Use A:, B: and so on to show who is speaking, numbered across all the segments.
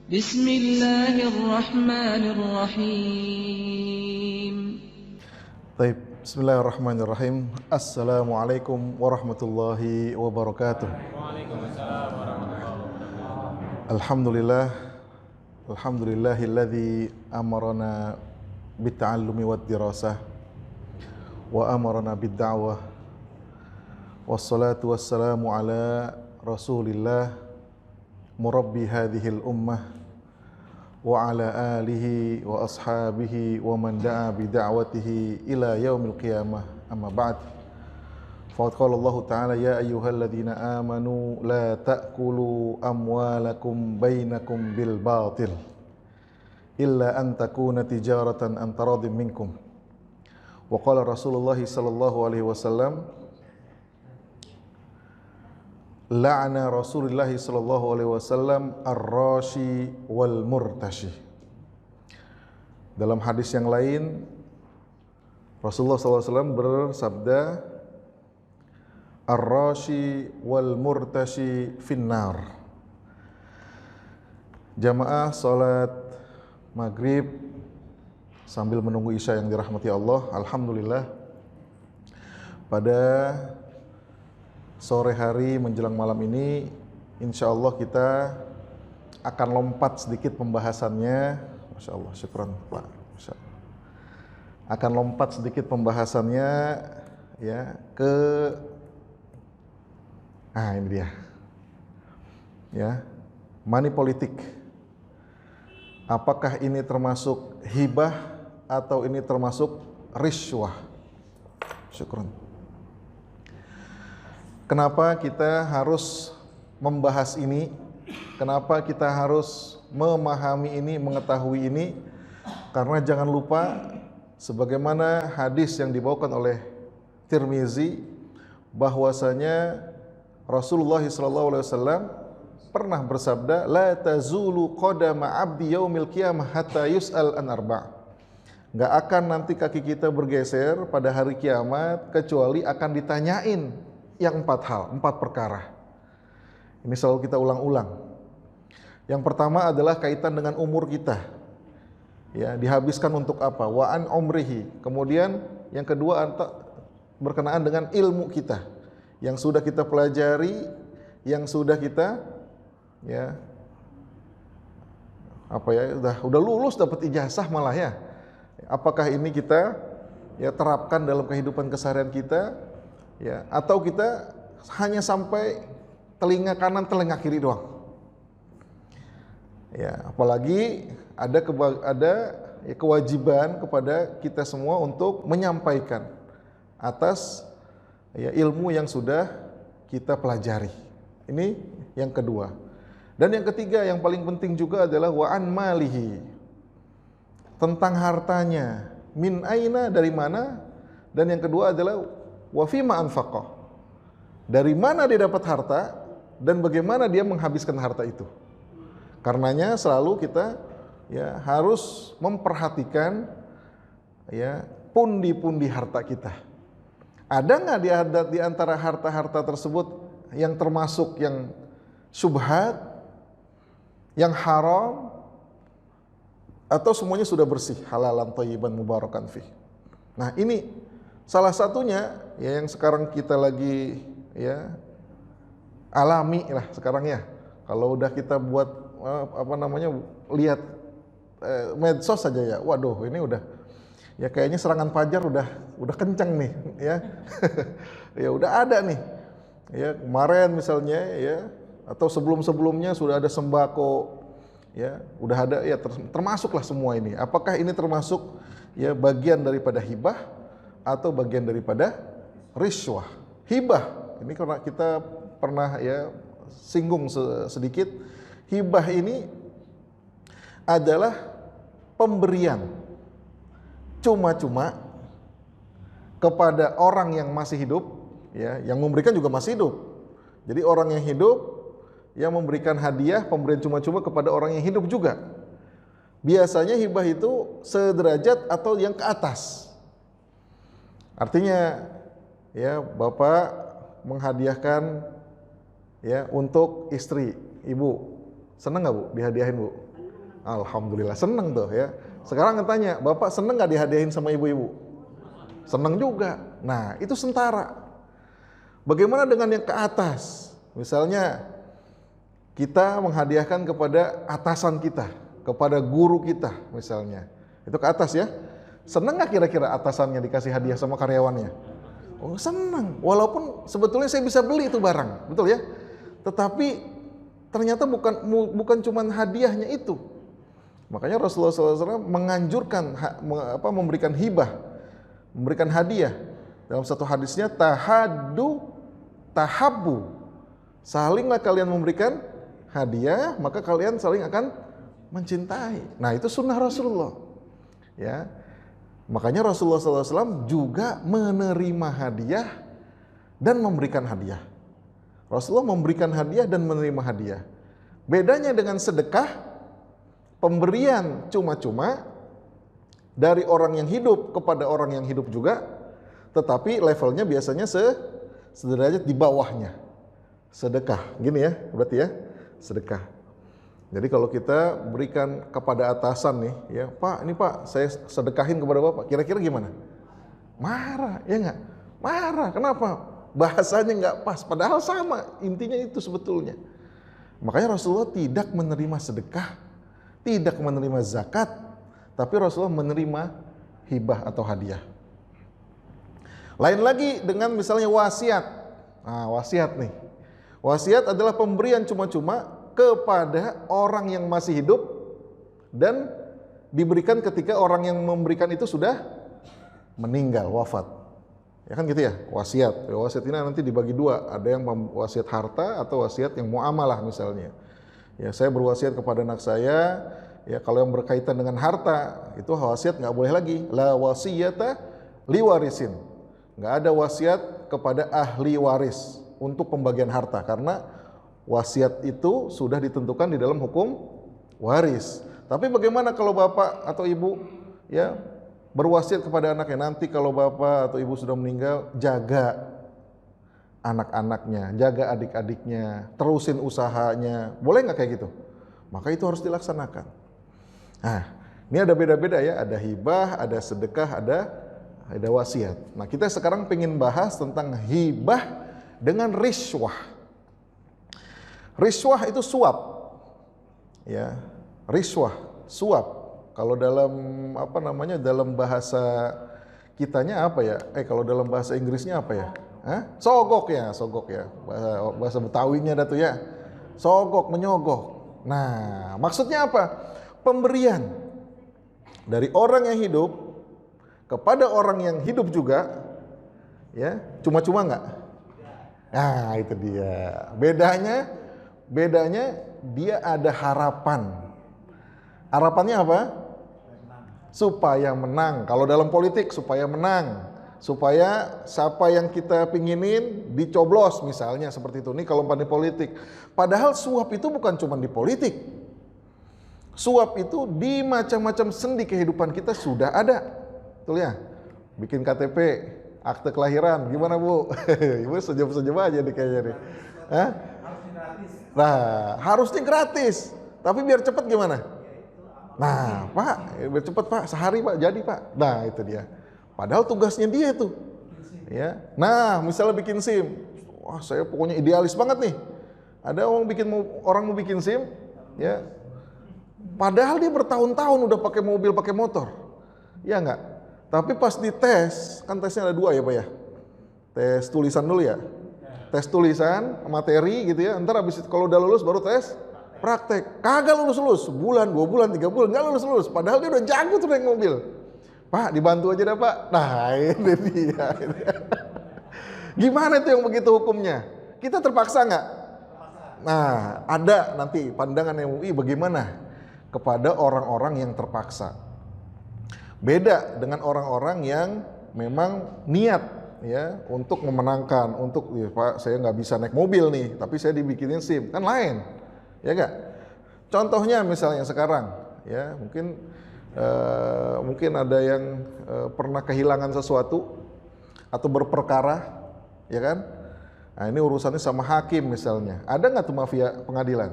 A: Bismillahirrahmanirrahim.
B: Baik, bismillahirrahmanirrahim. Assalamualaikum warahmatullahi wabarakatuh.
C: Waalaikumsalam warahmatullahi wabarakatuh.
B: Alhamdulillahilladzi amarana bitta'allumi wad-dirasah wa amarana bid-da'wah wassalatu wassalamu ala Rasulillah murabbi hadhil ummah wa ala alihi wa ashabihi wa man da'a bi da'watihi ila yaumil qiyamah, amma ba'd. Faqad qala Allah ta'ala ya ayyuhalladzina amanu la ta'kulu amwalakum bainakum bil batil illa an takuna tijaratan an taradin minkum. Wa qala Rasulullah sallallahu alaihi wasallam la'ana Rasulullah sallallahu alaihi wasallam ar-rashi wal murtashi. Dalam hadis yang lain Rasulullah sallallahu alaihi wasallam bersabda ar-rashi wal murtashi finnar. Jamaah salat maghrib sambil menunggu isya yang dirahmati Allah, alhamdulillah pada sore hari menjelang malam ini insyaallah kita akan lompat sedikit pembahasannya. Masya Allah, syukran Pak. Masya Allah. Akan lompat sedikit pembahasannya ya ke ini dia ya, money politik. Apakah ini termasuk hibah atau ini termasuk riswah? Syukran. Kenapa kita harus membahas ini? Kenapa kita harus memahami ini, mengetahui ini? Karena jangan lupa sebagaimana hadis yang dibawakan oleh Tirmizi bahwasanya Rasulullah SAW pernah bersabda, la tazulu qadama abdi yaumil qiyamah hatta yus'al an arba'. Enggak akan nanti kaki kita bergeser pada hari kiamat kecuali akan ditanyain yang 4 hal, 4 perkara. Ini selalu kita ulang-ulang. Yang pertama adalah kaitan dengan umur kita. Ya, dihabiskan untuk apa? Wa an umrihi. Kemudian yang kedua berkenaan dengan ilmu kita yang sudah kita pelajari, yang sudah kita udah lulus dapat ijazah malah ya. Apakah ini kita terapkan dalam kehidupan keseharian kita? Ya, atau kita hanya sampai telinga kanan, telinga kiri doang. Ya, apalagi ada kewajiban kepada kita semua untuk menyampaikan atas ilmu yang sudah kita pelajari. Ini yang kedua. Dan yang ketiga yang paling penting juga adalah wa an malihi. Tentang hartanya, min aina, dari mana? Dan yang kedua adalah wa fima anfaqah. Dari mana dia dapat harta dan bagaimana dia menghabiskan harta itu. Karenanya selalu kita harus memperhatikan pundi-pundi harta kita. Ada nggak di antara harta-harta tersebut yang termasuk yang syubhat, yang haram, atau semuanya sudah bersih, halalan thayyiban mubarakan fih. Nah, ini salah satunya yang sekarang kita lagi alami lah sekarang ya. Kalau udah kita buat lihat medsos saja ya, waduh ini udah kayaknya serangan fajar udah kencang nih ya. Ya udah ada nih ya, kemarin misalnya atau sebelum-sebelumnya sudah ada sembako udah ada termasuklah semua ini. Apakah ini termasuk bagian daripada hibah atau bagian daripada riswah? Hibah ini karena kita pernah singgung sedikit. Hibah ini adalah pemberian cuma-cuma kepada orang yang masih hidup, yang memberikan juga masih hidup. Jadi orang yang hidup yang memberikan hadiah, pemberian cuma-cuma kepada orang yang hidup juga. Biasanya hibah itu sederajat atau yang ke atas. Artinya Bapak menghadiahkan untuk istri, Ibu. Senang nggak Bu dihadiahin Bu? Alhamdulillah, seneng tuh ya. Sekarang tanya, Bapak seneng nggak dihadiahin sama ibu-ibu? Seneng juga. Nah, itu setara. Bagaimana dengan yang ke atas? Misalnya, kita menghadiahkan kepada atasan kita, kepada guru kita misalnya. Itu ke atas ya. Seneng nggak kira-kira atasannya dikasih hadiah sama karyawannya? Oh seneng, walaupun sebetulnya saya bisa beli itu barang, betul ya? Tetapi ternyata bukan cuma hadiahnya itu. Makanya Rasulullah SAW menganjurkan memberikan hibah, memberikan hadiah. Dalam satu hadisnya, tahabbu, salinglah kalian memberikan hadiah, maka kalian saling akan mencintai. Nah itu sunnah Rasulullah. Ya, makanya Rasulullah SAW juga menerima hadiah dan memberikan hadiah. Rasulullah memberikan hadiah dan menerima hadiah. Bedanya dengan sedekah, pemberian cuma-cuma dari orang yang hidup kepada orang yang hidup juga, tetapi levelnya biasanya sederajat di bawahnya. Sedekah, gini ya, berarti ya, sedekah. Jadi kalau kita berikan kepada atasan nih, ya Pak, ini Pak, saya sedekahin kepada Bapak, kira-kira gimana? Marah, ya nggak? Marah, kenapa? Bahasanya nggak pas, padahal sama, intinya itu sebetulnya. Makanya Rasulullah tidak menerima sedekah, tidak menerima zakat, tapi Rasulullah menerima hibah atau hadiah. Lain lagi dengan misalnya wasiat. Nah, wasiat nih. Wasiat adalah pemberian cuma-cuma kepada orang yang masih hidup dan diberikan ketika orang yang memberikan itu sudah meninggal, wafat. Ya kan gitu ya, wasiat. Wasiat ini nanti dibagi dua, ada yang wasiat harta atau wasiat yang muamalah misalnya. Ya, saya berwasiat kepada anak saya, ya kalau yang berkaitan dengan harta, itu wasiat nggak boleh lagi. La wasiyata liwarisin. Nggak ada wasiat kepada ahli waris untuk pembagian harta, karena wasiat itu sudah ditentukan di dalam hukum waris. Tapi bagaimana kalau bapak atau ibu ya berwasiat kepada anaknya, nanti kalau bapak atau ibu sudah meninggal, jaga anak-anaknya, jaga adik-adiknya, terusin usahanya, boleh nggak kayak gitu? Maka itu harus dilaksanakan. Nah, ini ada beda-beda ya, ada hibah, ada sedekah, ada wasiat. Nah, kita sekarang pengen bahas tentang hibah dengan riswah. Riswah itu suap, ya, riswah, suap. Kalau dalam dalam bahasa kitanya apa ya? Kalau dalam bahasa Inggrisnya apa ya? Sogok ya. Bahasa Betawinya ada tuh ya. Sogok, menyogok. Nah, maksudnya apa? Pemberian dari orang yang hidup kepada orang yang hidup juga, ya, cuma-cuma nggak? Nah, itu dia. Bedanya dia ada harapan. Harapannya apa? Supaya menang. Kalau dalam politik supaya menang, supaya siapa yang kita pinginin dicoblos misalnya seperti itu. Ini kalau di politik. Padahal suap itu bukan cuma di politik. Suap itu di macam-macam sendi kehidupan kita sudah ada. Betul ya? Bikin KTP, akte kelahiran, gimana Bu? Ibu senyum-senyum aja nih kayaknya nih. Hah? Nah, harusnya gratis. Tapi biar cepat gimana? Nah, Pak, biar cepat Pak, sehari Pak, jadi Pak. Nah, itu dia. Padahal tugasnya dia tuh. Ya. Nah, misalnya bikin SIM. Wah, saya pokoknya idealis banget nih. Ada orang mau bikin SIM, ya. Padahal dia bertahun-tahun udah pakai mobil, pakai motor. Ya enggak? Tapi pas dites, kan tesnya ada dua ya Pak ya. Tes tulisan dulu ya. Tes tulisan, materi gitu ya. Ntar habis itu kalau udah lulus baru tes praktek. Kagak lulus-lulus, sebulan, 2 bulan, 3 bulan, nggak lulus-lulus. Padahal dia udah jago tuh naik mobil. Pak, dibantu aja dah Pak. Nah, ini dia. Gimana itu yang begitu hukumnya? Kita terpaksa nggak? Nah, ada nanti pandangan MUI bagaimana kepada orang-orang yang terpaksa. Beda dengan orang-orang yang memang niat ya untuk memenangkan, untuk ya, Pak saya nggak bisa naik mobil nih, tapi saya dibikinin SIM, kan lain, ya nggak? Contohnya misalnya sekarang, ya mungkin ada yang pernah kehilangan sesuatu atau berperkara, ya kan? Nah ini urusannya sama hakim misalnya, ada nggak tuh mafia pengadilan?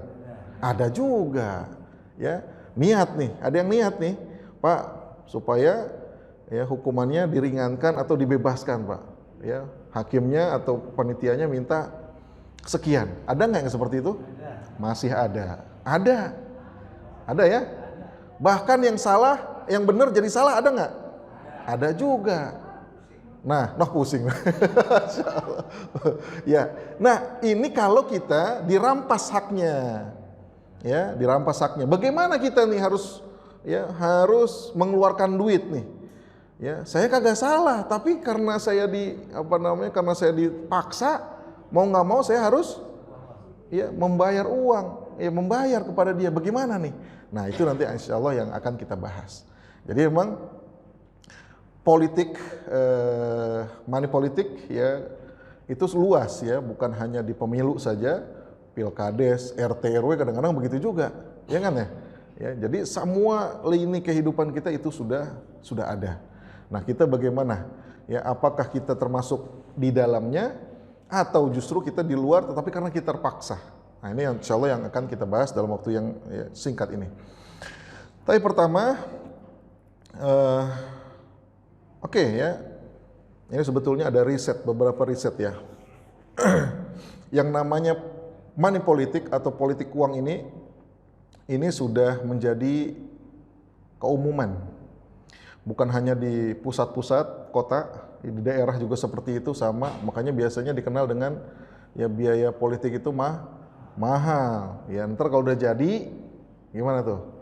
B: Ada juga, ya. niat nih, ada yang niat nih, Pak, supaya ya hukumannya diringankan atau dibebaskan, Pak. Ya, hakimnya atau panitianya minta sekian. Ada nggak yang seperti itu? Masih ada. Ada ya. Bahkan yang salah, yang benar jadi salah ada nggak? Ada juga. Nah, pusing. Ya, nah ini kalau kita dirampas haknya, ya, dirampas haknya. Bagaimana kita nih harus mengeluarkan duit nih? Ya, saya kagak salah, tapi karena saya karena saya dipaksa, mau nggak mau saya harus ya membayar uang, ya membayar kepada dia. Bagaimana nih? Nah, itu nanti insya Allah yang akan kita bahas. Jadi memang politik, money politik ya itu luas ya, bukan hanya di pemilu saja, pilkades, RT RW kadang-kadang begitu juga, ya kan ya? Ya, jadi semua lini kehidupan kita itu sudah ada. Nah, kita bagaimana? Ya, apakah kita termasuk di dalamnya atau justru kita di luar tetapi karena kita terpaksa? Nah, ini yang insya Allah yang akan kita bahas dalam waktu yang singkat ini. Tapi pertama, Oke ya, ini sebetulnya ada beberapa riset ya. Yang namanya money politik atau politik uang ini sudah menjadi keumuman. Bukan hanya di pusat-pusat kota, di daerah juga seperti itu sama. Makanya biasanya dikenal dengan ya biaya politik itu mahal. Ya ntar kalau udah jadi, gimana tuh?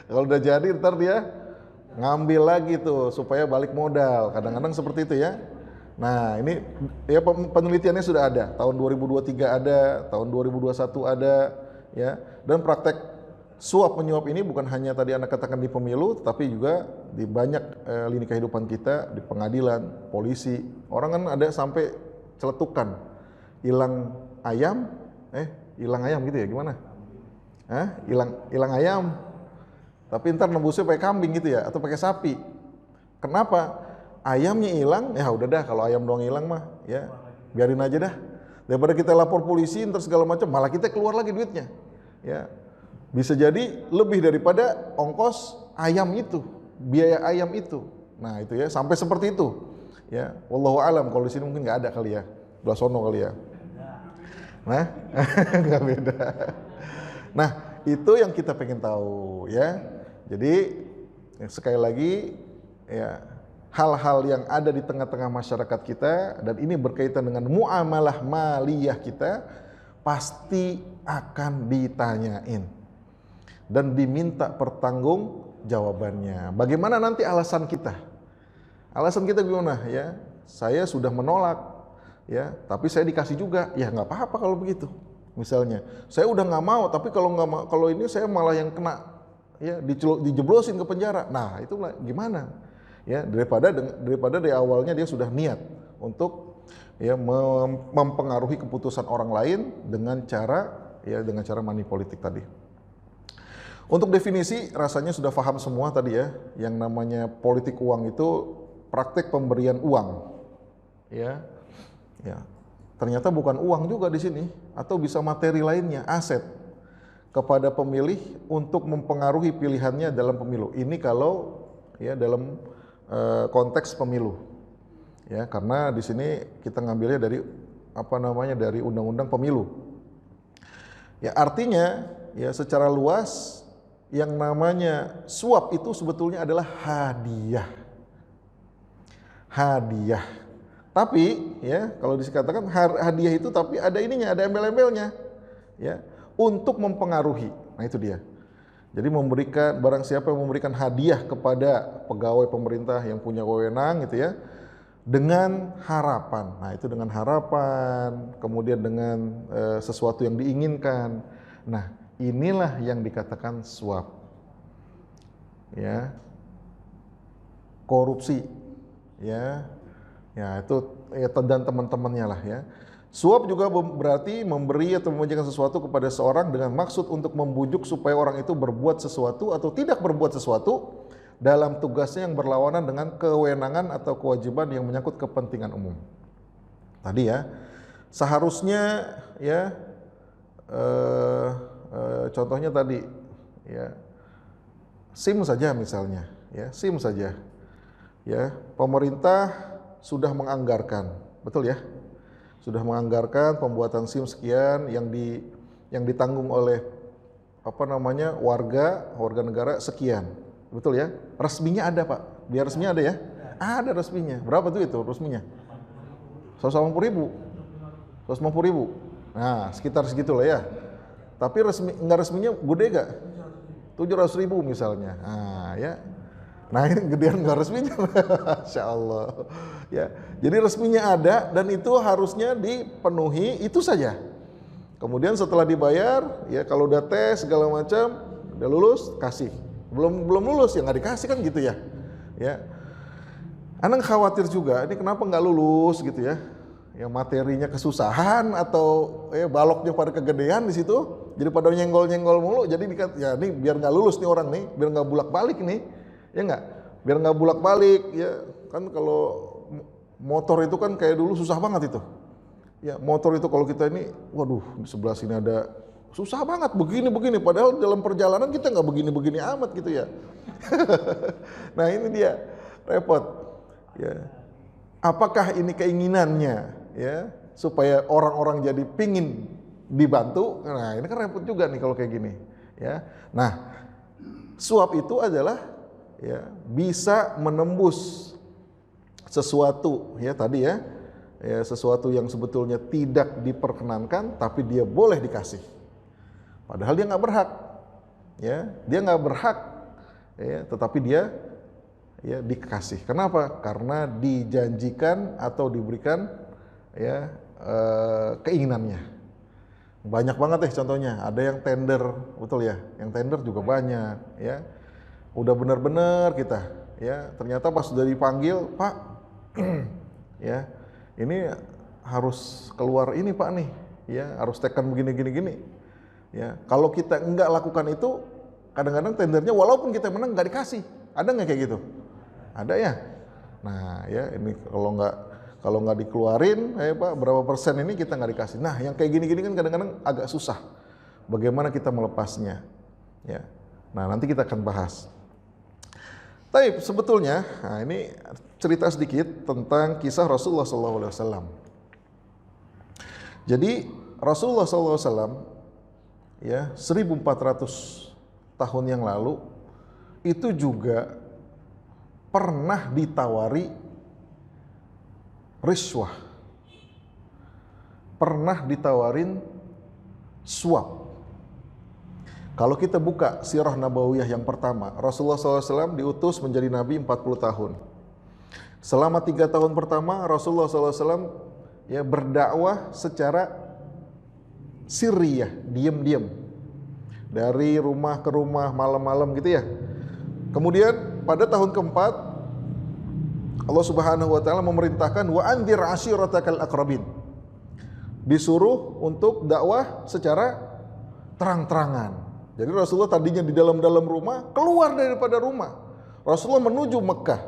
B: Kalau udah jadi ntar dia ngambil lagi tuh supaya balik modal, kadang-kadang seperti itu ya. Nah ini ya penelitiannya sudah ada, tahun 2023 ada, tahun 2021 ada ya. Dan praktek suap menyuap ini bukan hanya tadi Anda katakan di pemilu, tapi juga di banyak lini kehidupan kita, di pengadilan, polisi. Orang kan ada sampai celetukan, hilang ayam gitu ya, gimana? Hilang ayam, tapi ntar nembusnya pakai kambing gitu ya, atau pakai sapi. Kenapa? Ayamnya hilang, ya udah dah, kalau ayam doang hilang mah, ya biarin aja dah. Daripada kita lapor polisi, ntar segala macam, malah kita keluar lagi duitnya. Ya, bisa jadi lebih daripada ongkos ayam itu, biaya ayam itu. Nah itu ya, sampai seperti itu. Ya, wallahu alam, kalau di sini mungkin nggak ada kali ya, belah sono kali ya. Nah, nggak beda. Nah, itu yang kita pengen tahu ya. Jadi sekali lagi ya, hal-hal yang ada di tengah-tengah masyarakat kita dan ini berkaitan dengan muamalah maliyah kita pasti akan ditanyain dan diminta pertanggung jawabannya. Bagaimana nanti alasan kita? Alasan kita gimana ya? Saya sudah menolak ya, tapi saya dikasih juga. Ya nggak apa-apa kalau begitu. Misalnya, saya udah nggak mau, tapi kalau ini saya malah yang kena, ya dijeblosin ke penjara. Nah itu gimana? Ya daripada dari awalnya dia sudah niat untuk ya mempengaruhi keputusan orang lain dengan cara money politik tadi. Untuk definisi rasanya sudah paham semua tadi ya, yang namanya politik uang itu praktek pemberian uang, ya. Ternyata bukan uang juga di sini, atau bisa materi lainnya, aset kepada pemilih untuk mempengaruhi pilihannya dalam pemilu. Ini kalau ya dalam konteks pemilu, ya karena di sini kita ngambilnya dari dari undang-undang pemilu. Ya artinya ya secara luas yang namanya suap itu sebetulnya adalah hadiah. Tapi ya kalau dikatakan hadiah itu tapi ada ininya, ada embel-embelnya ya, untuk mempengaruhi. Nah itu dia. Jadi barang siapa yang memberikan hadiah kepada pegawai pemerintah yang punya wewenang gitu ya, dengan harapan. Nah itu dengan harapan, kemudian dengan sesuatu yang diinginkan. Nah inilah yang dikatakan suap. Ya. Korupsi. Ya itu ya, dan teman-temannya lah ya. Suap juga berarti memberi atau memberikan sesuatu kepada seorang dengan maksud untuk membujuk supaya orang itu berbuat sesuatu atau tidak berbuat sesuatu dalam tugasnya yang berlawanan dengan kewenangan atau kewajiban yang menyangkut kepentingan umum. Tadi ya, seharusnya ya contohnya tadi, ya SIM saja misalnya, ya SIM saja, ya pemerintah sudah menganggarkan, betul ya, sudah menganggarkan pembuatan SIM sekian yang ditanggung oleh warga negara sekian, betul ya, resminya ada Pak, biar resminya ada ya, ada resminya, berapa tuh itu resminya? 150.000, nah sekitar segitulah ya. Tapi nggak resminya gede gak? 700.000 misalnya. Nah ya, nah ini gedean nggak resminya, Masya Allah. Ya, jadi resminya ada dan itu harusnya dipenuhi itu saja. Kemudian setelah dibayar, ya kalau udah tes segala macam, udah lulus kasih. Belum lulus ya nggak dikasih kan gitu ya. Ya, Anang khawatir juga, ini kenapa nggak lulus gitu ya? Yang materinya kesusahan atau baloknya pada kegedean di situ, jadi pada nyenggol mulu, jadi ya ini biar nggak lulus nih orang nih, biar nggak bulak-balik nih, ya nggak, biar nggak bulak-balik ya kan. Kalau motor itu kan kayak dulu susah banget itu, ya motor itu kalau kita ini, waduh di sebelah sini ada susah banget begini, padahal dalam perjalanan kita nggak begini amat gitu ya. Nah ini dia repot, ya. Apakah ini keinginannya? Ya, supaya orang-orang jadi pingin dibantu. Nah, ini kan repot juga nih kalau kayak gini, ya. Nah, suap itu adalah ya bisa menembus sesuatu ya tadi ya sesuatu yang sebetulnya tidak diperkenankan tapi dia boleh dikasih. Padahal dia nggak berhak. Ya, dia nggak berhak ya, tetapi dia ya dikasih. Kenapa? Karena dijanjikan atau diberikan ya keinginannya. Banyak banget contohnya. Ada yang tender, betul ya? Yang tender juga banyak ya. Udah benar-benar kita ya, ternyata pas sudah dipanggil, Pak ya, ini harus keluar ini Pak nih, ya harus tekan begini. Ya, kalau kita enggak lakukan itu, kadang-kadang tendernya walaupun kita menang nggak dikasih. Ada nggak kayak gitu? Ada ya. Nah ya ini kalau nggak dikeluarin, Pak berapa persen ini kita nggak dikasih. Nah yang kayak gini kan kadang-kadang agak susah. Bagaimana kita melepasnya? Ya. Nah nanti kita akan bahas. Tapi sebetulnya, nah ini cerita sedikit tentang kisah Rasulullah SAW. Jadi Rasulullah SAW ya 1400 tahun yang lalu itu juga pernah ditawari riswah, pernah ditawarin suap. Kalau kita buka sirah nabawiyah yang pertama, Rasulullah SAW diutus menjadi nabi 40 tahun. Selama 3 tahun pertama Rasulullah SAW ya berdakwah secara sirriyah, diam-diam, dari rumah ke rumah, malam-malam gitu ya. Kemudian pada tahun keempat Allah Subhanahu wa taala memerintahkan wa anzir ashiratakal aqrabin. Disuruh untuk dakwah secara terang-terangan. Jadi Rasulullah tadinya di dalam rumah, keluar daripada rumah. Rasulullah menuju Mekah,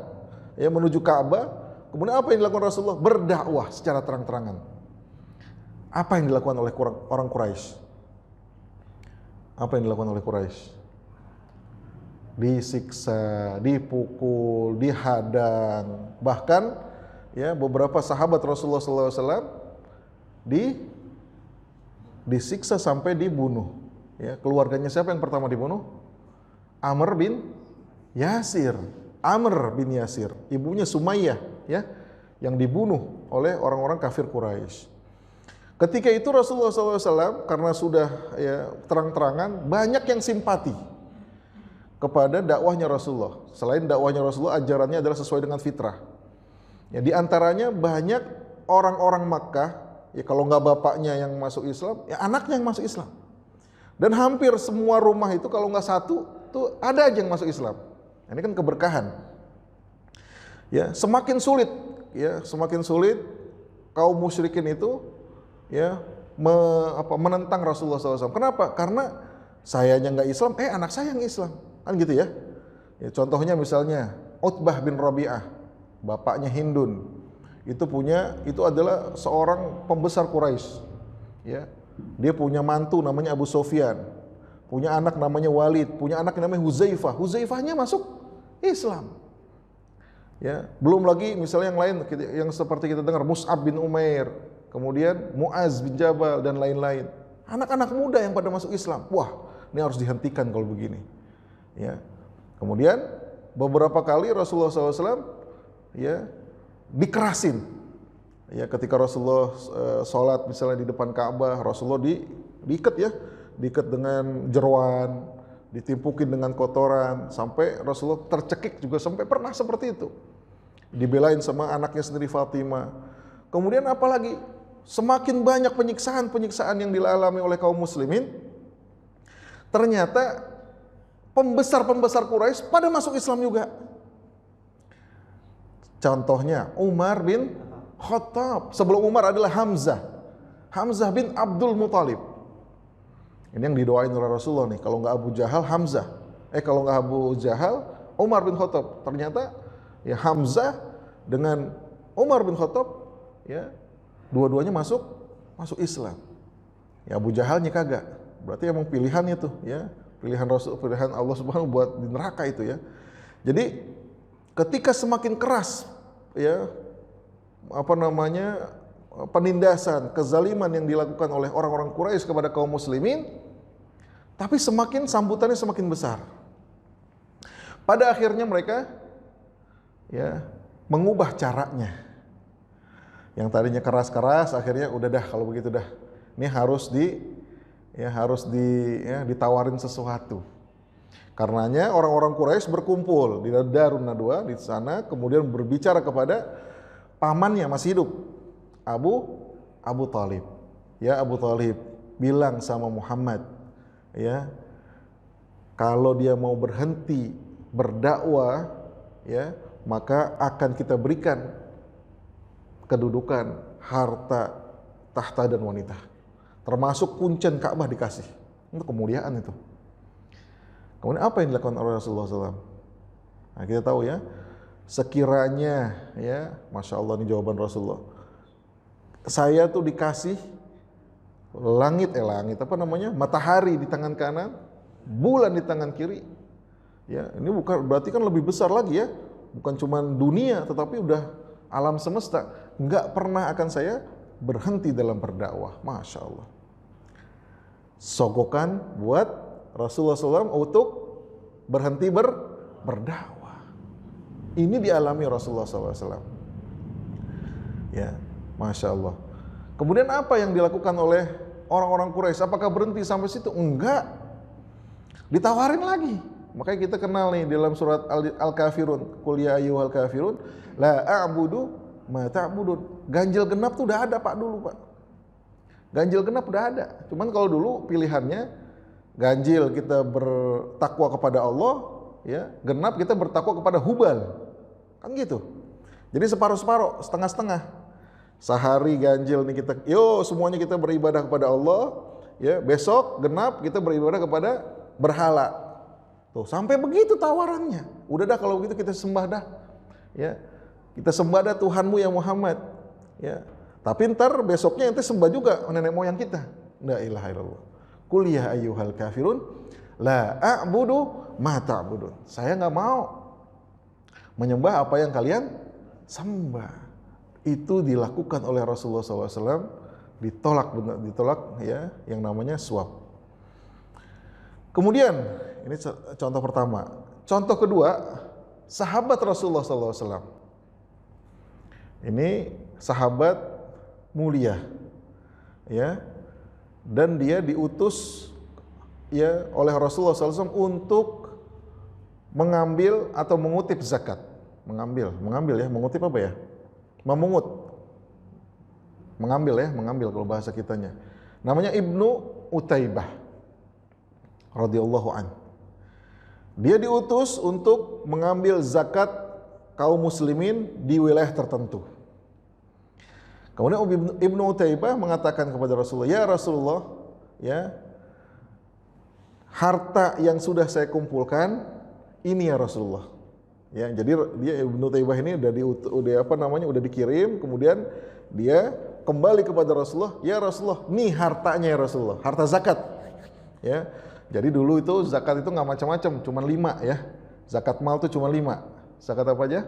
B: ya menuju Ka'bah. Kemudian apa yang dilakukan Rasulullah? Berdakwah secara terang-terangan. Apa yang dilakukan oleh orang Quraisy? Apa yang dilakukan oleh Quraisy? Disiksa, dipukul, dihadang, bahkan ya beberapa sahabat Rasulullah SAW disiksa sampai dibunuh. Ya, keluarganya siapa yang pertama dibunuh? Amr bin Yasir. Ibunya Sumayyah ya, yang dibunuh oleh orang-orang kafir Quraisy. Ketika itu Rasulullah SAW karena sudah ya terang-terangan, banyak yang simpati kepada dakwahnya Rasulullah. Selain dakwahnya Rasulullah, ajarannya adalah sesuai dengan fitrah. Ya, di antaranya banyak orang-orang Makkah, ya kalau nggak bapaknya yang masuk Islam, ya anaknya yang masuk Islam. Dan hampir semua rumah itu kalau nggak satu, tuh ada aja yang masuk Islam. Ini kan keberkahan. Ya, semakin sulit kaum musyrikin itu ya menentang Rasulullah SAW. Kenapa? Karena sayanya nggak Islam, anak saya yang Islam. Kan gitu ya. Ya contohnya misalnya Utbah bin Rabi'ah, bapaknya Hindun. Itu adalah seorang pembesar Quraisy. Ya. Dia punya mantu namanya Abu Sufyan. punya anak namanya Walid, punya anak namanya Huzaifah. Huzaifahnya masuk Islam. Ya, belum lagi misalnya yang lain yang seperti kita dengar Mus'ab bin Umair, kemudian Mu'az bin Jabal dan lain-lain. Anak-anak muda yang pada masuk Islam. Wah, ini harus dihentikan kalau begini. Ya. Kemudian beberapa kali Rasulullah SAW ya dikerasin. Ya, ketika Rasulullah sholat misalnya di depan Ka'bah, Rasulullah diikat ya, diikat dengan jeruan, ditimpukin dengan kotoran, sampai Rasulullah tercekik juga, sampai pernah seperti itu. Dibelain sama anaknya sendiri Fatimah. Kemudian apalagi semakin banyak penyiksaan yang dialami oleh kaum muslimin, ternyata pembesar-pembesar Quraisy pada masuk Islam juga. Contohnya Umar bin Khattab. Sebelum Umar adalah Hamzah bin Abdul Muthalib. Ini yang didoain oleh Rasulullah nih, kalau nggak Abu Jahal, Hamzah. Kalau nggak Abu Jahal, Umar bin Khattab. Ternyata ya Hamzah dengan Umar bin Khattab ya dua-duanya masuk Islam. Ya Abu Jahalnya kagak. Berarti emang pilihan itu ya, pilihan Rasul, pilihan Allah Subhanahu buat di neraka itu ya. Jadi ketika semakin keras ya penindasan, kezaliman yang dilakukan oleh orang-orang Quraisy kepada kaum muslimin, tapi sambutannya semakin besar. Pada akhirnya mereka ya mengubah caranya. Yang tadinya keras-keras, akhirnya udah dah kalau begitu dah. Ini harus ditawarin sesuatu. Karenanya orang-orang Quraisy berkumpul di Darun Nadwa di sana, kemudian berbicara kepada pamannya masih hidup, Abu Thalib. Ya Abu Thalib, bilang sama Muhammad, ya kalau dia mau berhenti berdakwah, ya maka akan kita berikan kedudukan, harta, tahta dan wanita. Termasuk kuncen Ka'bah dikasih. Untuk kemuliaan itu. Kemudian apa yang dilakukan oleh Rasulullah SAW? Nah, kita tahu ya, sekiranya ya, Masya Allah ini jawaban Rasulullah. Saya tuh dikasih matahari di tangan kanan, bulan di tangan kiri. Ya, ini bukan berarti kan lebih besar lagi ya. Bukan cuma dunia, tetapi udah alam semesta. Enggak pernah akan saya berhenti dalam berdakwah. Masya Allah. Sogokan buat Rasulullah SAW untuk berhenti berdakwah. Ini dialami Rasulullah SAW. Ya, Masya Allah. Kemudian apa yang dilakukan oleh orang-orang Quraisy? Apakah berhenti sampai situ? Enggak. Ditawarin lagi. Makanya kita kenal nih dalam surat Al-Kafirun, Qul ya ayyuhal kafirun la a'budu ma ta'budun. Ganjil genap tuh udah ada Pak dulu, Pak. Ganjil genap udah ada. Cuman kalau dulu pilihannya ganjil kita bertakwa kepada Allah, ya, genap kita bertakwa kepada Hubal. Kan gitu. Jadi separuh-separuh, setengah-setengah. Sehari ganjil nih kita, semuanya kita beribadah kepada Allah, ya. Besok genap kita beribadah kepada berhala. Tuh, sampai begitu tawarannya. Udah dah kalau begitu kita sembah dah. Ya. Kita sembah dah Tuhanmu ya Muhammad. Ya. Tapi ntar besoknya ente sembah juga nenek moyang kita. La ilaha illallah. Qul ya ayyuhal kafirun la a'budu ma ta'budun. Saya enggak mau menyembah apa yang kalian sembah. Itu dilakukan oleh Rasulullah SAW, ditolak ya, yang namanya suap. Kemudian ini contoh pertama. Contoh kedua, sahabat Rasulullah SAW. Ini sahabat mulia, ya, dan dia diutus ya oleh Rasulullah SAW untuk mengambil atau mengutip zakat. Mengutip apa ya? Mengambil kalau bahasa kitanya. Namanya Ibnu Utaibah radhiyallahu an. Dia diutus untuk mengambil zakat kaum muslimin di wilayah tertentu. Kemudian Ibnu Utaibah mengatakan kepada Rasulullah, "Ya Rasulullah, ya, harta yang sudah saya kumpulkan ini ya Rasulullah." Ya, jadi dia Ibnu Utaibah ini udah dikirim, kemudian dia kembali kepada Rasulullah, "Ya Rasulullah, nih hartanya ya Rasulullah, harta zakat." Ya. Jadi dulu itu zakat itu nggak macam-macam, cuma 5 ya. Zakat mal itu cuma 5. Zakat apa aja?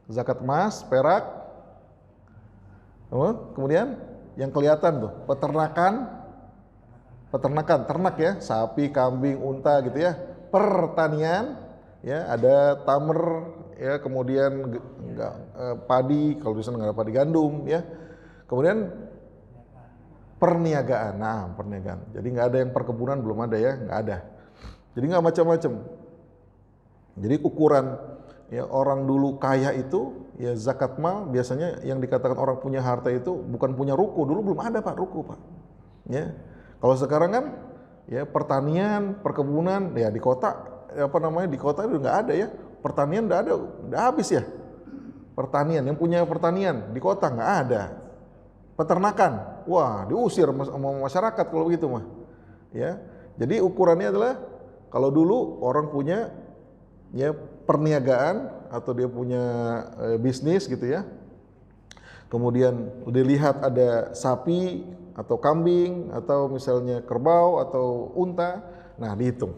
B: Zakat emas, perak, kemudian yang kelihatan tuh peternakan, ternak ya, sapi, kambing, unta gitu ya. Pertanian, ya ada tamer, ya kemudian padi, kalau di sana nggak ada padi, gandum, ya. Kemudian perniagaan, nah perniagaan. Jadi nggak ada yang perkebunan, belum ada ya, nggak ada. Jadi nggak macam-macam. Jadi ukuran ya orang dulu kaya itu ya zakat mal biasanya yang dikatakan orang punya harta itu bukan punya ruko, dulu belum ada Pak ruko Pak. Ya. Kalau sekarang kan ya pertanian, perkebunan ya di kota di kota itu nggak ada ya. Pertanian udah habis ya. Pertanian yang punya pertanian di kota nggak ada. Peternakan, wah diusir sama masyarakat kalau begitu mah. Ya. Jadi ukurannya adalah kalau dulu orang punya ya perniagaan atau dia punya bisnis gitu ya. Kemudian dilihat ada sapi atau kambing atau misalnya kerbau atau unta, nah dihitung.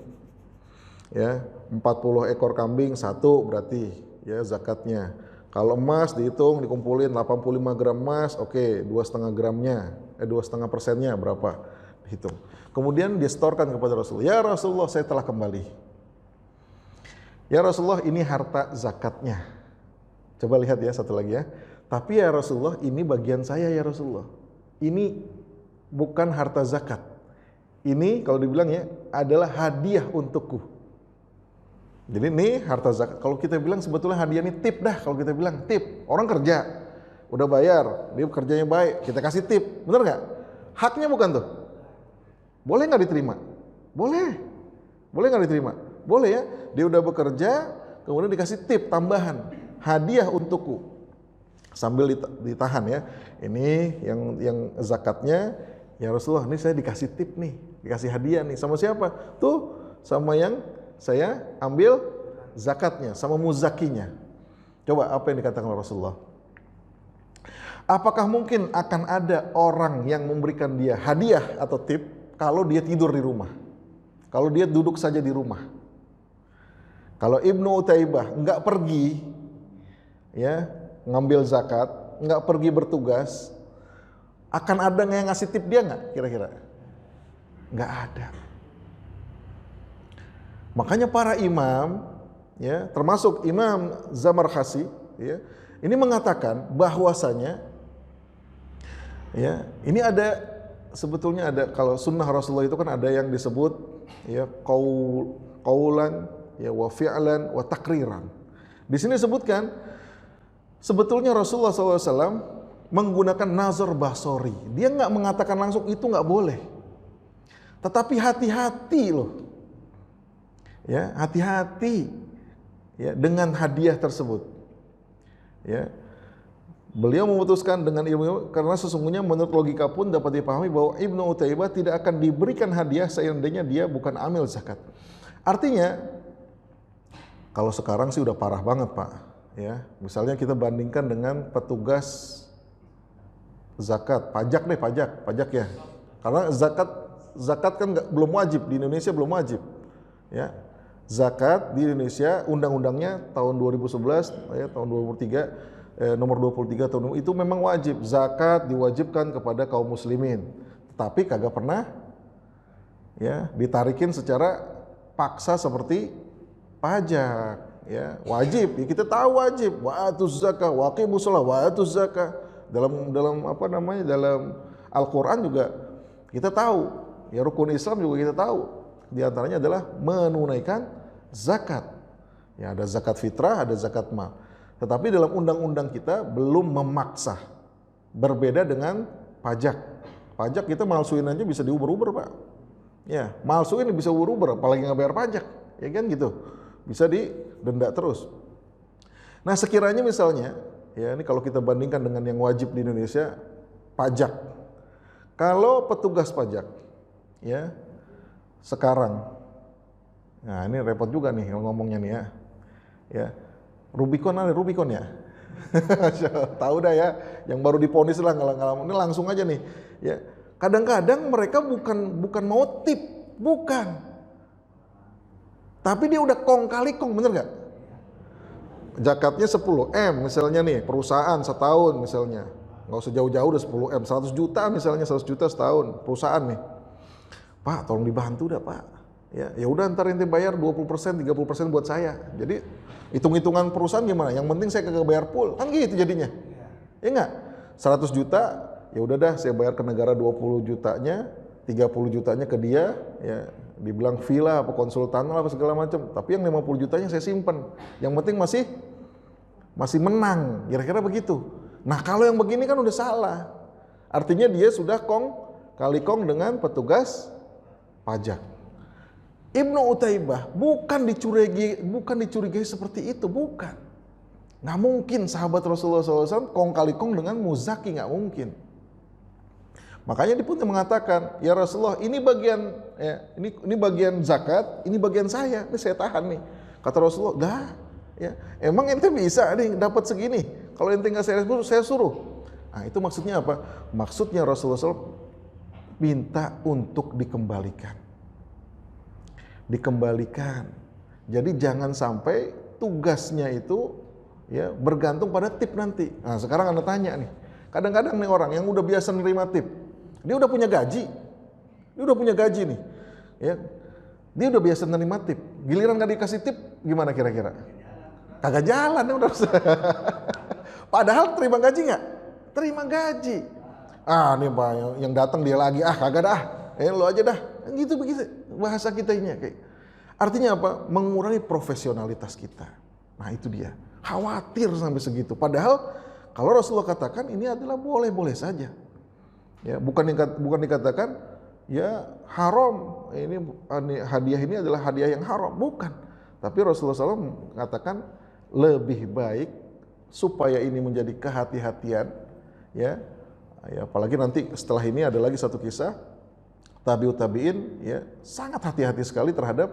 B: Ya, 40 ekor kambing satu berarti ya zakatnya. Kalau emas dihitung, dikumpulin 85 gram emas, oke, 2,5 gramnya, 2,5%-nya berapa dihitung. Kemudian disetorkan kepada Rasulullah. Ya Rasulullah, saya telah kembali. Ya Rasulullah, ini harta zakatnya. Coba lihat ya satu lagi ya. Tapi ya Rasulullah, ini bagian saya ya Rasulullah. Ini bukan harta zakat. Ini kalau dibilang ya adalah hadiah untukku. Jadi ini harta zakat. Kalau kita bilang sebetulnya hadiah ini tip dah. Kalau kita bilang tip, orang kerja, udah bayar, dia kerjanya baik, kita kasih tip, bener nggak? Haknya bukan tuh. Boleh nggak diterima? Boleh. Boleh nggak diterima? Boleh ya. Dia udah bekerja, kemudian dikasih tip tambahan, hadiah untukku. Sambil ditahan ya. Ini yang zakatnya, ya Rasulullah, ini saya dikasih tip nih, dikasih hadiah nih. Sama siapa? Tuh, sama yang saya ambil zakatnya, sama muzakinya. Coba apa yang dikatakan Rasulullah? Apakah mungkin akan ada orang yang memberikan dia hadiah atau tip kalau dia tidur di rumah? Kalau dia duduk saja di rumah? Kalau Ibnu Utaibah nggak pergi, ya ngambil zakat, nggak pergi bertugas, akan ada yang ngasih tip dia nggak kira-kira? Nggak ada. Makanya para imam, ya termasuk Imam Zamarkhasi, ya ini mengatakan bahwasanya, ya ini ada sebetulnya ada kalau sunnah Rasulullah itu kan ada yang disebut ya qaulan, ya wa fi'lan wa takriran. Di sini disebutkan sebetulnya Rasulullah SAW menggunakan nazar basori. Dia nggak mengatakan langsung itu nggak boleh. Tetapi hati-hati loh. Ya, hati-hati ya dengan hadiah tersebut. Ya. Beliau memutuskan dengan ilmu karena sesungguhnya menurut logika pun dapat dipahami bahwa Ibnu Utaibah tidak akan diberikan hadiah seandainya dia bukan amil zakat. Artinya kalau sekarang sih udah parah banget, Pak. Ya, misalnya kita bandingkan dengan petugas zakat, pajak ya. Karena zakat kan belum wajib di Indonesia, belum wajib. Ya. Zakat di Indonesia undang-undangnya tahun 2011 ya, tahun 2003 nomor 23 tahun itu memang wajib. Zakat diwajibkan kepada kaum muslimin. Tetapi kagak pernah ya ditarikin secara paksa seperti pajak ya. Wajib, ya kita tahu wajib. Wa atuz zakah, wa aqimus shalah, wa atuz zakah. Dalam apa namanya? Dalam Al-Qur'an juga kita tahu. Ya rukun Islam juga kita tahu. Di antaranya adalah menunaikan zakat. Ya ada zakat fitrah, ada zakat mal. Tetapi dalam undang-undang kita belum memaksa. Berbeda dengan pajak. Pajak kita malsuin aja bisa diuber-uber, Pak. Ya, malsuin bisa uber-uber, apalagi nggak bayar pajak. Ya kan gitu. Bisa didenda terus. Nah, sekiranya misalnya, ya ini kalau kita bandingkan dengan yang wajib di Indonesia, pajak. Kalau petugas pajak, ya sekarang, nah ini repot juga nih ngomongnya nih ya. Ya, Rubicon ada Rubicon ya. Tahu dah ya, yang baru diponis lah ini langsung aja nih. Ya, kadang-kadang mereka bukan mau tip, bukan. Tapi dia udah kong kali kong, bener nggak? Zakatnya 10 M misalnya nih, perusahaan setahun misalnya. Nggak usah jauh-jauh udah 10 M, 100 juta misalnya, 100 juta setahun perusahaan nih. Pak, tolong dibantu dah Pak. Ya udah ntar ente bayar 20%, 30% buat saya. Jadi hitung-hitungan perusahaan gimana? Yang penting saya kagak bayar full. Kan gitu jadinya. Ya enggak? 100 juta, ya udah dah saya bayar ke negara 20 jutanya, 30 jutanya ke dia, ya dibilang fee lah, apa konsultan lah, apa segala macam. Tapi yang 50 jutanya saya simpen. Yang penting masih menang, kira-kira begitu. Nah kalau yang begini kan udah salah. Artinya dia sudah kali kong dengan petugas pajak. Ibnu Utaibah bukan dicurigai seperti itu, bukan. Nggak mungkin sahabat Rasulullah SAW kong kali kong dengan muzaki, nggak mungkin. Makanya dia pun mengatakan, ya Rasulullah, ini bagian ini bagian zakat, ini bagian saya, ini saya tahan nih. Kata Rasulullah, dah, ya emang ente bisa nih dapat segini. Kalau ente nggak saya suruh. Nah itu maksudnya apa? Maksudnya Rasulullah SAW minta untuk dikembalikan. Jadi jangan sampai tugasnya itu ya bergantung pada tip nanti. Nah sekarang Anda tanya nih, kadang-kadang nih orang yang udah biasa nerima tip, dia udah punya gaji nih, ya dia udah biasa nerima tip, giliran nggak dikasih tip gimana kira-kira? Kagak jalan ya udah. Padahal terima gaji nggak? Terima gaji. Ah nih Pak yang datang dia lagi, kagak dah, lo aja dah. Gitu begitu bahasa kita ini kayak. Artinya apa? Mengurangi profesionalitas kita. Nah itu dia. Khawatir sampai segitu. Padahal kalau Rasulullah katakan ini adalah boleh-boleh saja. Ya, bukan dikatakan ya haram. Ini hadiah ini adalah hadiah yang haram, bukan. Tapi Rasulullah SAW mengatakan lebih baik supaya ini menjadi kehati-hatian, ya apalagi nanti setelah ini ada lagi satu kisah tabi'ut tabi'in ya sangat hati-hati sekali terhadap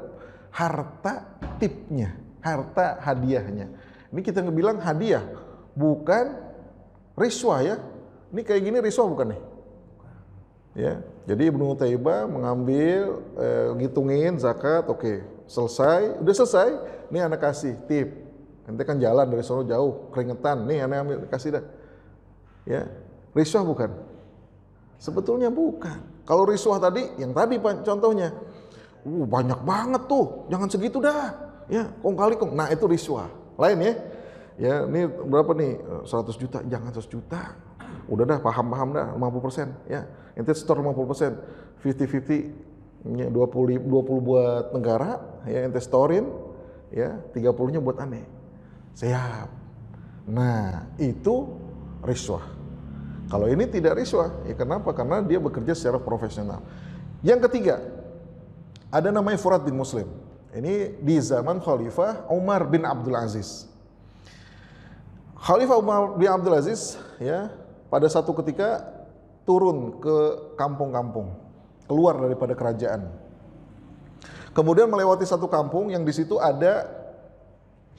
B: harta tipnya, harta hadiahnya. Ini kita bilang hadiah, bukan riswah ya. Ini kayak gini riswah bukan nih? Ya, jadi Ibnu Utaibah mengambil ngitungin zakat, oke, udah selesai, nih anak kasih tip. Ente kan jalan dari sono jauh, keringetan, nih anak ambil kasih dah. Ya, riswah bukan? Sebetulnya bukan. Kalau riswah tadi, yang tadi contohnya, banyak banget tuh, jangan segitu dah, ya kong kali kong. Nah itu riswah. Lain ya, ya ini berapa nih? 100 juta, jangan 100 juta. Udah dah, paham dah, 50%, ya. Ente store 50%, 50-50, ya, 20 buat negara, ya ente storein, ya 30-nya buat aneh. Siap. Nah itu riswah. Kalau ini tidak riswah, ya kenapa? Karena dia bekerja secara profesional. Yang ketiga, ada namanya Furat bin Muslim. Ini di zaman Khalifah Umar bin Abdul Aziz. Khalifah Umar bin Abdul Aziz, ya, pada satu ketika turun ke kampung-kampung, keluar daripada kerajaan. Kemudian melewati satu kampung yang di situ ada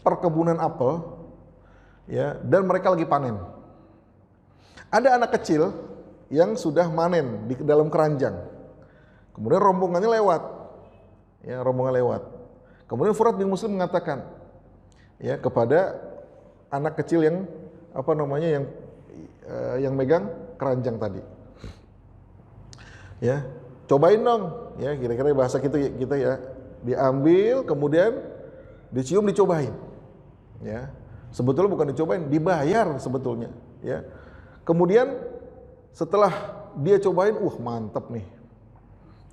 B: perkebunan apel, ya, dan mereka lagi panen. Ada anak kecil yang sudah manen di dalam keranjang. Kemudian rombongannya lewat. Ya, rombongan lewat. Kemudian Furat bin Muslim mengatakan ya kepada anak kecil yang yang megang keranjang tadi. Ya, cobain dong. Ya, kira-kira bahasa kita ya, diambil kemudian dicium dicobain. Ya. Sebetulnya bukan dicobain, dibayar sebetulnya, ya. Kemudian setelah dia cobain, mantap nih,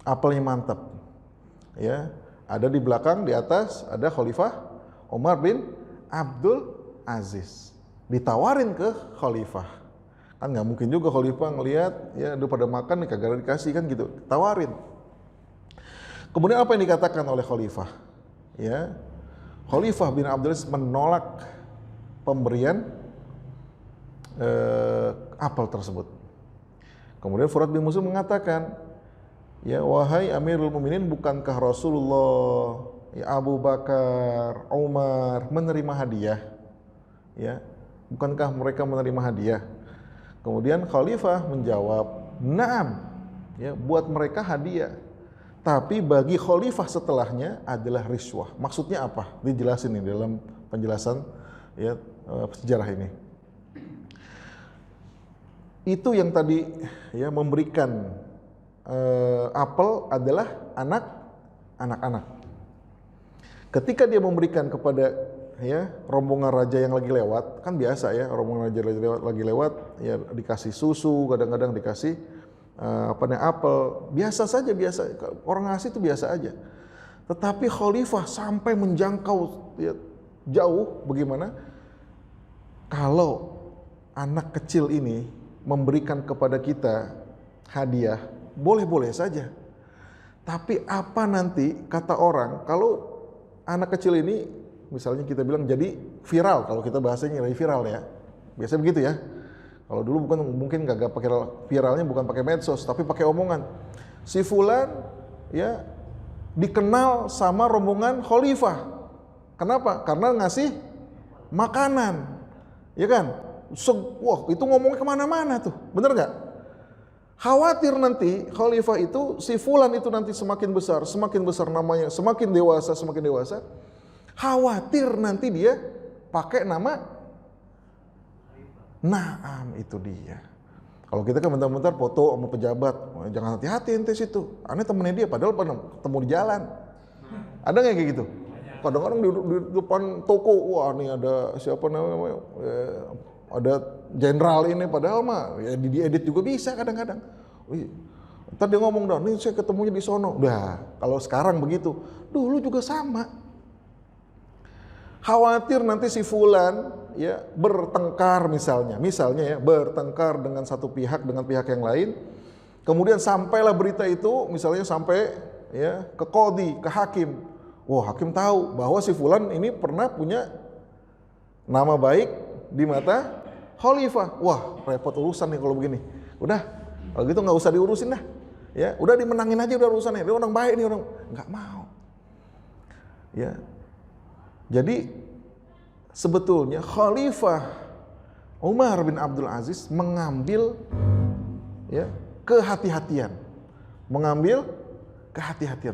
B: apelnya mantap, ya. Ada di belakang, di atas ada Khalifah Umar bin Abdul Aziz. Ditawarin ke Khalifah, kan nggak mungkin juga Khalifah ngelihat, ya, udah pada makan nih kagak dikasih kan gitu, tawarin. Kemudian apa yang dikatakan oleh Khalifah? Ya, Khalifah bin Abdul Aziz menolak pemberian apel tersebut. Kemudian Furat bin Muslim mengatakan, ya wahai Amirul Mukminin, bukankah Rasulullah, ya Abu Bakar, Umar menerima hadiah? Ya, bukankah mereka menerima hadiah? Kemudian Khalifah menjawab, "Na'am." Ya, buat mereka hadiah. Tapi bagi khalifah setelahnya adalah riswah. Maksudnya apa? Dijelasin nih dalam penjelasan ya sejarah ini. Itu yang tadi ya memberikan apel adalah anak-anak. Ketika dia memberikan kepada ya rombongan raja yang lagi lewat, kan biasa ya rombongan raja lagi lewat ya dikasih susu, kadang-kadang dikasih apel, biasa saja, biasa orang ngasih itu biasa aja. Tetapi khalifah sampai menjangkau ya, jauh bagaimana kalau anak kecil ini memberikan kepada kita hadiah, boleh-boleh saja. Tapi apa nanti kata orang kalau anak kecil ini misalnya kita bilang jadi viral, kalau kita bahasanya lagi viral ya, biasanya begitu ya. Kalau dulu mungkin gak pakai viralnya, bukan pakai medsos, tapi pakai omongan. Si fulan ya dikenal sama rombongan khalifah. Kenapa? Karena ngasih makanan, ya kan? Wah itu ngomongnya kemana-mana tuh, bener gak? Khawatir nanti khalifah itu, si fulan itu nanti semakin besar namanya, semakin dewasa. Khawatir nanti dia pakai nama Naam, itu dia. Kalau kita kan bentar-bentar foto sama pejabat, jangan hati-hati ente situ. Aneh temennya dia, padahal ketemu di jalan. Ada nggak kayak gitu? Kadang-kadang di depan toko, wah nih ada siapa namanya, ada jenderal ini, padahal mah ya diedit juga bisa kadang-kadang. Ntar dia ngomong dah, nih saya ketemunya di sono. Udah, kalau sekarang begitu, dulu juga sama. Khawatir nanti si fulan ya bertengkar misalnya ya bertengkar dengan satu pihak dengan pihak yang lain, kemudian sampailah berita itu misalnya sampai ya ke qadhi, ke hakim. Wah, hakim tahu bahwa si fulan ini pernah punya nama baik di mata khalifah. Wah, repot urusan nih kalau begini. Udah, kalau gitu nggak usah diurusin dah. Ya, udah dimenangin aja udah urusannya. Dia orang baik nih, orang nggak mau. Ya. Jadi sebetulnya Khalifah Umar bin Abdul Aziz mengambil ya kehati-hatian,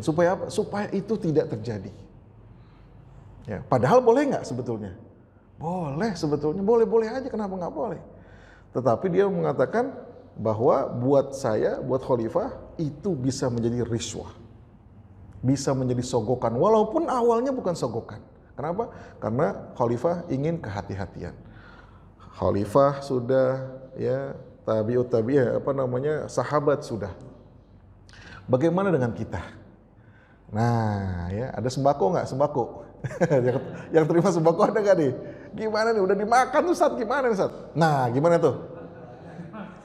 B: supaya apa? Supaya itu tidak terjadi. Ya, padahal boleh nggak sebetulnya? Boleh sebetulnya, boleh aja, kenapa nggak boleh? Tetapi dia mengatakan bahwa buat saya, buat Khalifah itu bisa menjadi riswah, bisa menjadi sogokan, walaupun awalnya bukan sogokan. Kenapa? Karena khalifah ingin kehati-hatian. Khalifah sudah ya tabi'ut tabi'ah sahabat sudah. Bagaimana dengan kita? Nah, ya ada sembako nggak? Sembako. yang terima sembako ada nggak nih? Gimana nih? Udah dimakan Ustaz, gimana Ustaz? Nah, gimana tuh?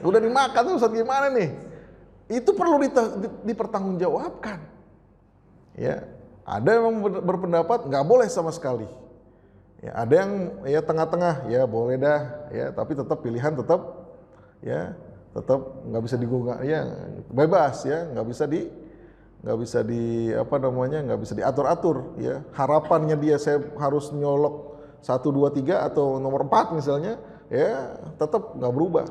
B: Udah dimakan tuh Ustaz, gimana nih? Itu perlu dipertanggungjawabkan. Ya. Ada yang berpendapat nggak boleh sama sekali. Ya, ada yang ya tengah-tengah, ya boleh dah, ya tapi tetap pilihan tetap nggak bisa digugah, ya bebas ya, nggak bisa diatur-atur ya. Harapannya dia saya harus nyolok 1, 2, 3 atau nomor 4 misalnya, ya tetap nggak berubah,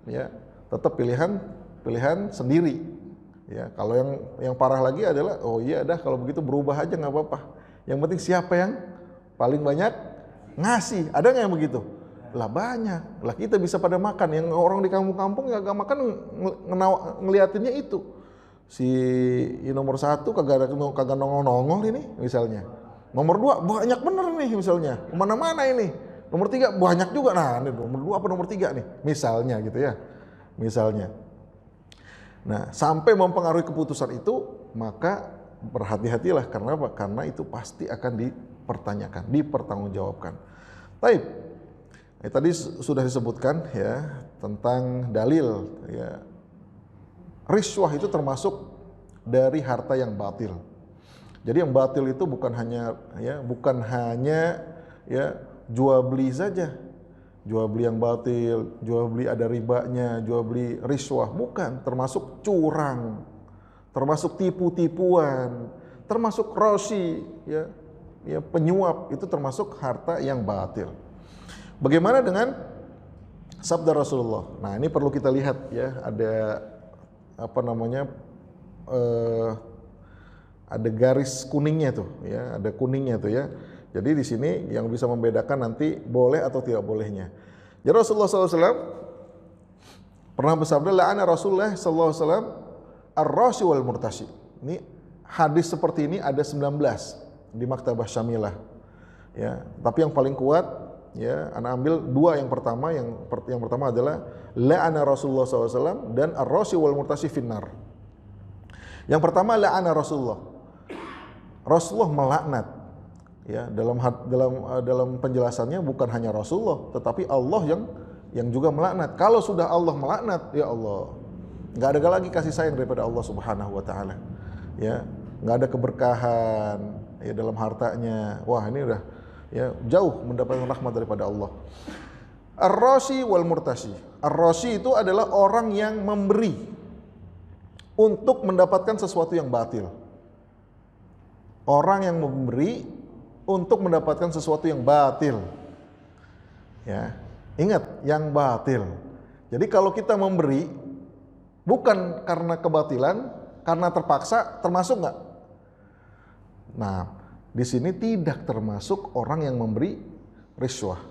B: ya tetap pilihan sendiri. Ya, kalau yang parah lagi adalah oh iya dah kalau begitu berubah aja nggak apa-apa. Yang penting siapa yang paling banyak ngasih. Ada nggak yang begitu? Lah banyak. Lah kita bisa pada makan. Yang orang di kampung-kampung ya gak makan ngeliatinnya itu. Si nomor 1 kagak nongol ini misalnya. Nomor 2 banyak bener nih misalnya. Mana-mana ini. Nomor 3 banyak juga. Nah ini nomor 2 apa nomor 3 nih misalnya gitu ya. Misalnya. Nah, sampai mempengaruhi keputusan itu, maka berhati-hatilah. Karena apa? Karena itu pasti akan dipertanyakan, dipertanggungjawabkan. Baik, tadi sudah disebutkan ya tentang dalil. Ya, riswah itu termasuk dari harta yang batil. Jadi yang batil itu bukan hanya jual beli saja. Jual beli yang batil, jual beli ada ribanya, jual beli riswah, bukan, termasuk curang, termasuk tipu-tipuan, termasuk rosi, ya penyuap, itu termasuk harta yang batil. Bagaimana dengan sabda Rasulullah? Nah, ini perlu kita lihat ya, ada ada garis kuningnya tuh, ya, ada kuningnya tuh ya. Jadi di sini yang bisa membedakan nanti boleh atau tidak bolehnya. Jadi Rasulullah SAW pernah bersabda, la'ana Rasulullah SAW ar-rashi wal murtashi. Ini hadis seperti ini ada 19 di Maktabah Syamilah. Ya, tapi yang paling kuat, ya, ana ambil dua yang pertama. Yang pertama adalah la'ana Rasulullah SAW dan ar-rashi wal murtashi finnar. Yang pertama la'ana Rasulullah. Rasulullah melaknat. Ya, dalam penjelasannya bukan hanya Rasulullah, tetapi Allah yang juga melaknat. Kalau sudah Allah melaknat, ya Allah, nggak ada lagi kasih sayang daripada Allah Subhanahu wa taala. Ya, nggak ada keberkahan ya dalam hartanya. Wah, ini udah ya jauh mendapatkan rahmat daripada Allah. Ar-rashi wal murtashi. Ar-rashi itu adalah orang yang memberi untuk mendapatkan sesuatu yang batil. Orang yang memberi untuk mendapatkan sesuatu yang batil. Ya, ingat, yang batil. Jadi kalau kita memberi bukan karena kebatilan, karena terpaksa, termasuk nggak? Nah, di sini tidak termasuk orang yang memberi riswah.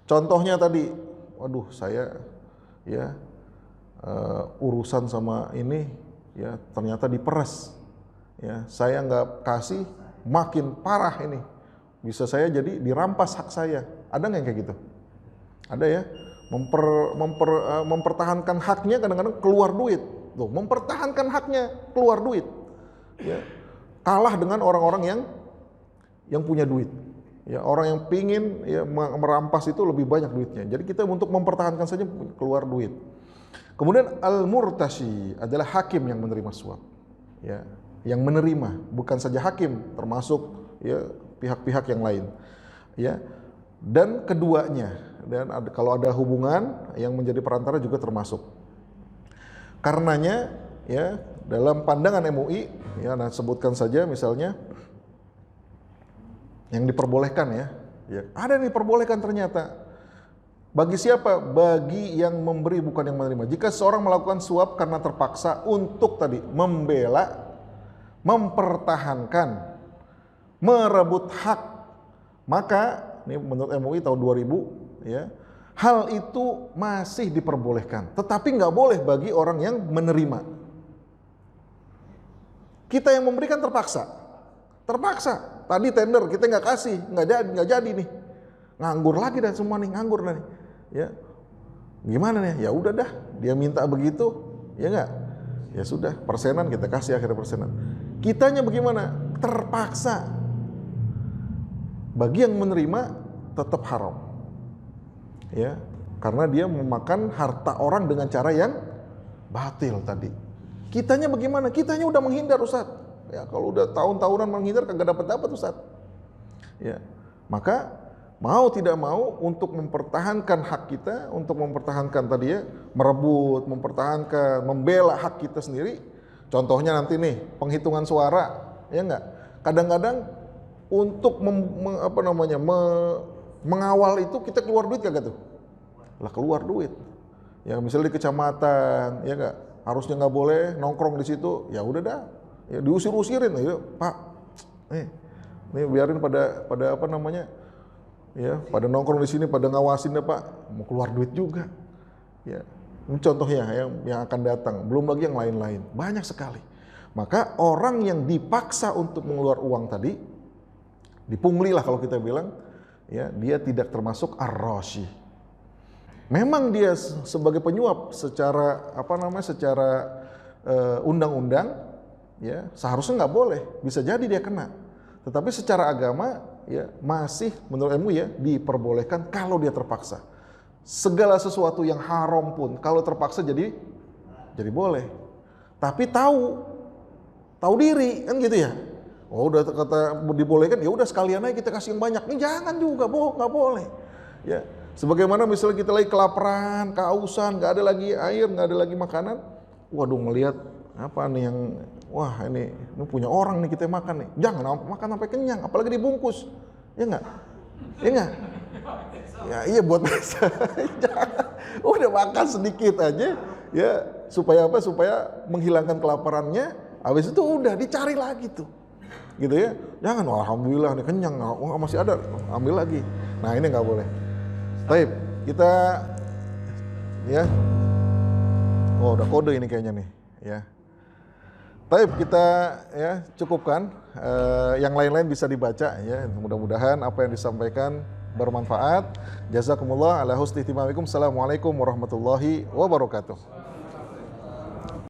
B: Contohnya tadi, waduh saya ya urusan sama ini ya ternyata diperes. Ya, saya nggak kasih, makin parah ini. Bisa saya jadi dirampas hak saya. Ada nggak yang kayak gitu? Ada ya. Mempertahankan haknya kadang-kadang keluar duit. Tuh, mempertahankan haknya keluar duit. Ya. Kalah dengan orang-orang yang punya duit. Ya, orang yang pingin ya merampas itu lebih banyak duitnya. Jadi kita untuk mempertahankan saja keluar duit. Kemudian al-murtashi adalah hakim yang menerima suap. Ya, yang menerima, bukan saja hakim, termasuk ya pihak-pihak yang lain. Ya. Dan keduanya, dan kalau ada hubungan yang menjadi perantara juga termasuk. Karenanya ya dalam pandangan MUI ya, nah sebutkan saja misalnya yang diperbolehkan ya. Ya, ada yang diperbolehkan ternyata. Bagi siapa? Bagi yang memberi bukan yang menerima. Jika seorang melakukan suap karena terpaksa untuk tadi membela, mempertahankan, merebut hak, maka ini menurut MUI tahun 2000 ya, hal itu masih diperbolehkan, tetapi nggak boleh bagi orang yang menerima. Kita yang memberikan terpaksa. Tadi tender kita nggak kasih, nggak jadi nih, nganggur lagi dan semua nih nganggur nih, ya gimana nih? Ya udah dah, dia minta begitu, ya nggak, ya sudah persenan kita kasih akhirnya persenan. Kitanya bagaimana? Terpaksa. Bagi yang menerima tetap haram. Ya, karena dia memakan harta orang dengan cara yang batil tadi. Kitanya bagaimana? Kitanya udah menghindar, Ustaz. Ya, kalau udah tahun-tahunan menghindar kagak dapat Ustaz. Ya. Maka mau tidak mau untuk mempertahankan hak kita, untuk mempertahankan tadi ya, merebut, mempertahankan, membela hak kita sendiri. Contohnya nanti nih, penghitungan suara, ya enggak? Kadang-kadang untuk mengawal itu kita keluar duit kagak tuh? Lah keluar duit. Ya misalnya di kecamatan, ya enggak? Harusnya nggak boleh nongkrong di situ, ya udah dah. Ya diusir-usirin, ya Pak. Nih biarin pada ya pada nongkrong di sini, pada ngawasin deh Pak. Mau keluar duit juga. Ya. Ini contohnya yang akan datang, belum lagi yang lain-lain, banyak sekali. Maka orang yang dipaksa untuk mengeluar uang tadi, dipungli lah kalau kita bilang, ya dia tidak termasuk ar-rashi. Memang dia sebagai penyuap secara secara undang-undang, ya seharusnya nggak boleh, bisa jadi dia kena. Tetapi secara agama, ya masih menurut MUI ya diperbolehkan kalau dia terpaksa. Segala sesuatu yang haram pun kalau terpaksa jadi boleh. Tapi tahu diri kan gitu ya. Oh udah kata dibolehkan, ya udah sekalian aja kita kasih yang banyak. Ini jangan juga, nggak boleh. Ya, sebagaimana misalnya kita lagi kelaparan, kehausan, nggak ada lagi air, nggak ada lagi makanan. Waduh ngelihat apa nih yang ini punya orang nih kita makan nih. Jangan makan sampai kenyang, apalagi dibungkus. Ya enggak? Ya enggak? Ya iya buat biasa. Udah makan sedikit aja ya supaya apa? Supaya menghilangkan kelaparannya Habis itu udah dicari lagi tuh. Gitu ya. Jangan, alhamdulillah nih kenyang, wah masih ada, ambil lagi. Nah, ini nggak boleh. Baik, kita ya. Oh, udah kode ini kayaknya nih, ya. Baik, kita ya cukupkan. Yang lain-lain bisa dibaca ya. Mudah-mudahan apa yang disampaikan bermanfaat. Jazakumullah ala husni ihtimamikum. Assalamualaikum warahmatullahi wabarakatuh.